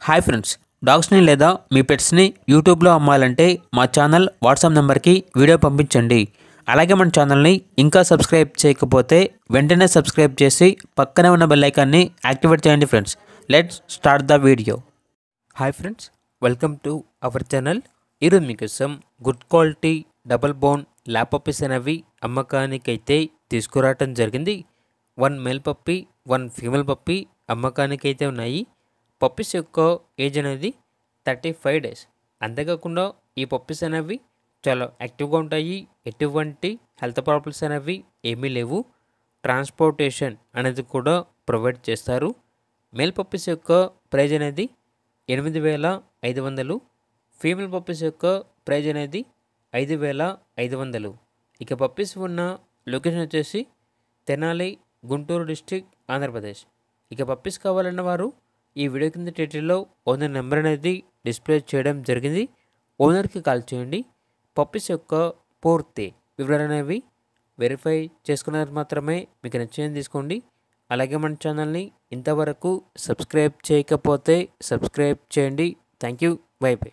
Hi friends, డాగ్స్ని లేదా మీ పెట్స్ని యూట్యూబ్లో అమ్మాలంటే మా ఛానల్ వాట్సాప్ నెంబర్కి వీడియో పంపించండి. అలాగే మన ఛానల్ని ఇంకా సబ్స్క్రైబ్ చేయకపోతే వెంటనే సబ్స్క్రైబ్ చేసి పక్కనే ఉన్న బెల్ ఐకాన్ని యాక్టివేట్ చేయండి friends. Let's start the video. Hi friends, welcome to our channel. ఈరోజు మీకోసం good quality double bone lap puppies అనేవి అమ్మకానికైతే తీసుకురావటం జరిగింది. 1 మేల్ పప్పీ 1 ఫీమేల్ పప్పీ అమ్మకానికైతే ఉన్నాయి. పప్పీస్ యొక్క ఏజ్ అనేది 35 డేస్. అంతేకాకుండా ఈ పప్పీస్ అనేవి చాలా యాక్టివ్గా ఉంటాయి. ఎటువంటి హెల్త్ ప్రాబ్లమ్స్ అనేవి ఏమీ లేవు. ట్రాన్స్పోర్టేషన్ అనేది కూడా ప్రొవైడ్ చేస్తారు. మేల్ పప్పీస్ యొక్క ప్రైజ్ అనేది 8,500. ఫీమేల్ పప్పీస్ యొక్క ప్రైజ్ అనేది 5,500. ఇక పప్పీస్ ఉన్న లొకేషన్ వచ్చేసి తెనాలి, గుంటూరు డిస్టిక్, ఆంధ్రప్రదేశ్. ఇక పప్పీస్ కావాలన్న వారు ఈ వీడియో కింద టైటిల్లో ఓనర్ నెంబర్ అనేది డిస్ప్లే చేయడం జరిగింది. ఓనర్కి కాల్ చేయండి. పప్పీస్ యొక్క పూర్తి వివరాలు అనేవి వెరిఫై చేసుకున్నది మాత్రమే మీకు నచ్చింది తీసుకోండి. అలాగే మన ఛానల్ని ఇంతవరకు సబ్స్క్రైబ్ చేయకపోతే సబ్స్క్రైబ్ చేయండి. Thank you. By by.